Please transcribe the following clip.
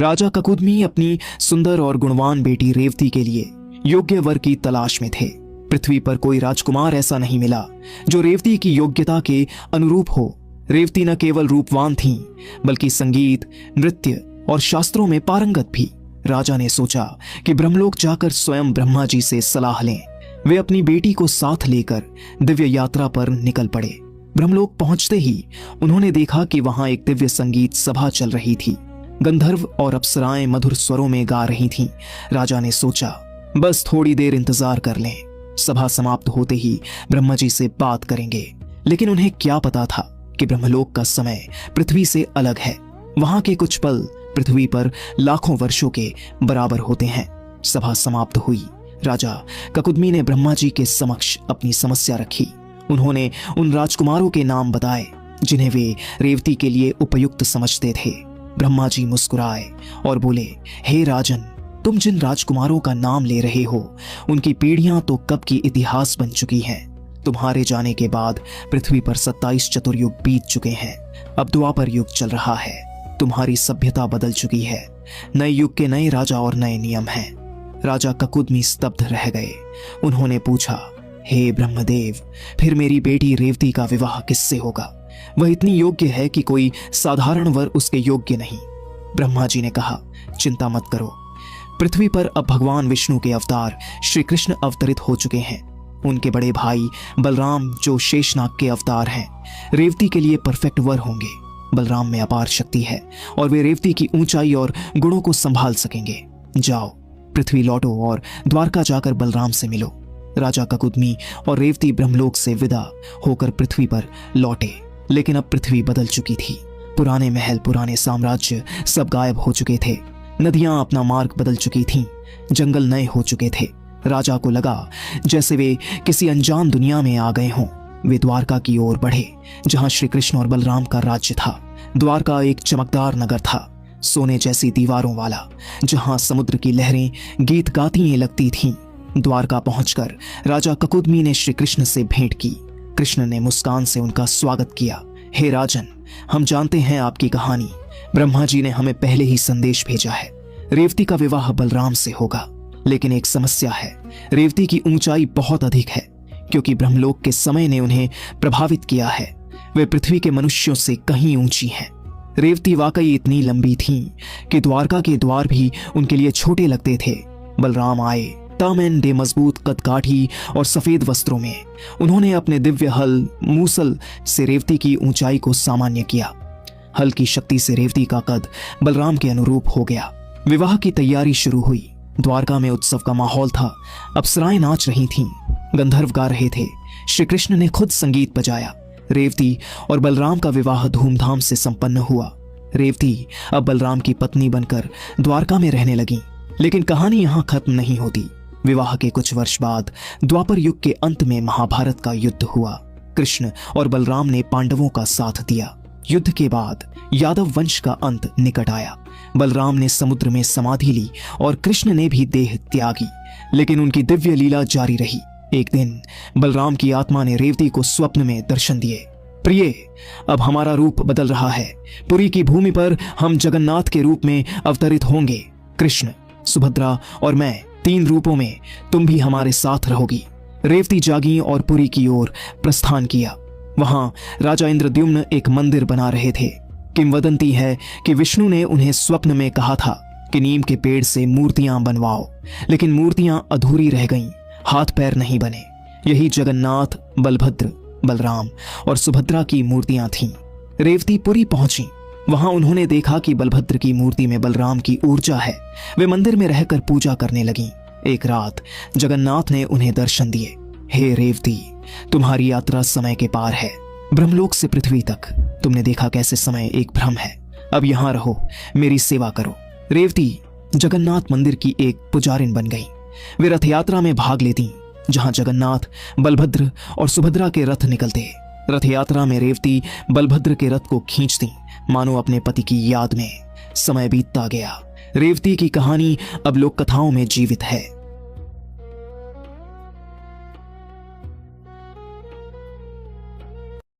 राजा ककुदमी अपनी सुंदर और गुणवान बेटी रेवती के लिए योग्य वर की तलाश में थे। पृथ्वी पर कोई राजकुमार ऐसा नहीं मिला जो रेवती की योग्यता के अनुरूप हो। रेवती न केवल रूपवान थीं, बल्कि संगीत, नृत्य और शास्त्रों में पारंगत भी। राजा ने सोचा कि ब्रह्मलोक जाकर स्वयं ब्रह्मा जी से सलाह लें। वे अपनी बेटी को साथ लेकर दिव्य यात्रा पर निकल पड़े। ब्रह्मलोक पहुंचते ही उन्होंने देखा कि वहां एक दिव्य संगीत सभा चल रही थी। गंधर्व और अप्सराएं मधुर स्वरों में गा रही थीं। राजा ने सोचा, बस थोड़ी देर इंतजार कर लें, सभा समाप्त होते ही ब्रह्मा जी से बात करेंगे। लेकिन उन्हें क्या पता था कि ब्रह्मलोक का समय पृथ्वी से अलग है। वहां के कुछ पल पृथ्वी पर लाखों वर्षों के बराबर होते हैं। सभा समाप्त हुई। राजा ककुदमी ने ब्रह्मा जी के समक्ष अपनी समस्या रखी। उन्होंने उन राजकुमारों के नाम बताए जिन्हें वे रेवती के लिए उपयुक्त समझते थे। ब्रह्मा जी मुस्कुराए और बोले, हे राजन, तुम जिन राजकुमारों का नाम ले रहे हो उनकी पीढ़ियां तो कब की इतिहास बन चुकी हैं। तुम्हारे जाने के बाद पृथ्वी पर 27 चतुर्युग बीत चुके हैं। अब द्वापर युग चल रहा है। तुम्हारी सभ्यता बदल चुकी है। नए युग के नए राजा और नए नियम हैं। राजा ककुदमी स्तब्ध रह गए। उन्होंने पूछा, हे ब्रह्मदेव, फिर मेरी बेटी रेवती का विवाह किससे होगा? वह इतनी योग्य है कि कोई साधारण वर उसके योग्य नहीं। ब्रह्मा जी ने कहा, चिंता मत करो। पृथ्वी पर अब भगवान विष्णु के अवतार श्री कृष्ण अवतरित हो चुके हैं। उनके बड़े भाई बलराम जो शेषनाग के अवतार हैं, रेवती के लिए परफेक्ट वर होंगे। बलराम में अपार शक्ति है और वे रेवती की ऊंचाई और गुणों को संभाल सकेंगे। जाओ, पृथ्वी लौटो और द्वारका जाकर बलराम से मिलो। राजा ककुदमी और रेवती ब्रह्मलोक से विदा होकर पृथ्वी पर लौटे। लेकिन अब पृथ्वी बदल चुकी थी। पुराने महल, पुराने साम्राज्य सब गायब हो चुके थे। नदियां अपना मार्ग बदल चुकी थीं। जंगल नए हो चुके थे। राजा को लगा जैसे वे किसी अनजान दुनिया में आ गए हों। वे द्वारका की ओर बढ़े, जहां श्री कृष्ण और बलराम का राज्य था। द्वारका एक चमकदार नगर था, सोने जैसी दीवारों वाला, जहां समुद्र की लहरें गीत गाती लगती थीं। द्वारका पहुंचकर राजा ककुदमी ने श्री कृष्ण से भेंट की। कृष्ण ने मुस्कान से उनका स्वागत किया। हे राजन, हम जानते हैं आपकी कहानी। ब्रह्मा जी ने हमें पहले ही संदेश भेजा है। रेवती का विवाह बलराम से होगा। लेकिन एक समस्या है, रेवती की ऊंचाई बहुत अधिक है, क्योंकि ब्रह्मलोक के समय ने उन्हें प्रभावित किया है। वे पृथ्वी के मनुष्यों से कहीं ऊंची हैं। रेवती वाकई इतनी लंबी थीं कि द्वारका के द्वार भी उनके लिए छोटे लगते थे। बलराम आए, तामेंडे मजबूत कदकाठी और सफेद वस्त्रों में। उन्होंने अपने दिव्य हल मूसल से रेवती की ऊंचाई को सामान्य किया। हल की शक्ति से रेवती का कद बलराम के अनुरूप हो गया। विवाह की तैयारी शुरू हुई। द्वारका में उत्सव का माहौल था। अप्सराएं नाच रही थीं, गंधर्व गा रहे थे। श्री कृष्ण ने खुद संगीत बजाया। रेवती और बलराम का विवाह धूमधाम से संपन्न हुआ। रेवती अब बलराम की पत्नी बनकर द्वारका में रहने लगी। लेकिन कहानी यहां खत्म नहीं होती। विवाह के कुछ वर्ष बाद द्वापर युग के अंत में महाभारत का युद्ध हुआ। कृष्ण और बलराम ने पांडवों का साथ दिया। युद्ध के बाद यादव वंश का अंत निकट आया। बलराम ने समुद्र में समाधि ली और कृष्ण ने भी देह त्यागी। लेकिन उनकी दिव्य लीला जारी रही। एक दिन बलराम की आत्मा ने रेवती को स्वप्न में दर्शन दिए। प्रिय, अब हमारा रूप बदल रहा है। पुरी की भूमि पर हम जगन्नाथ के रूप में अवतरित होंगे। कृष्ण, सुभद्रा और मैं, 3 रूपों में तुम भी हमारे साथ रहोगी। रेवती जागी और पुरी की ओर प्रस्थान किया। वहां राजा इंद्रद्युम्न एक मंदिर बना रहे थे। किंवदंती है कि विष्णु ने उन्हें स्वप्न में कहा था कि नीम के पेड़ से मूर्तियां बनवाओ। लेकिन मूर्तियां अधूरी रह गईं, हाथ पैर नहीं बने। यही जगन्नाथ, बलभद्र, बलराम और सुभद्रा की मूर्तियां थीं। रेवती पुरी पहुंची। वहां उन्होंने देखा कि बलभद्र की मूर्ति में बलराम की ऊर्जा है। वे मंदिर में रहकर पूजा करने लगीं। एक रात जगन्नाथ ने उन्हें दर्शन दिए। हे रेवती, तुम्हारी यात्रा समय के पार है, ब्रह्मलोक से पृथ्वी तक। तुमने देखा कैसे समय एक भ्रम है। अब यहां रहो, मेरी सेवा करो। रेवती जगन्नाथ मंदिर की एक पुजारिन बन गई। वे रथ यात्रा में भाग लेती, जहां जगन्नाथ, बलभद्र और सुभद्रा के रथ निकलते। रथ यात्रा में रेवती बलभद्र के रथ को खींचती, मानो अपने पति की याद में। समय बीतता गया। रेवती की कहानी अब लोक कथाओं में जीवित है।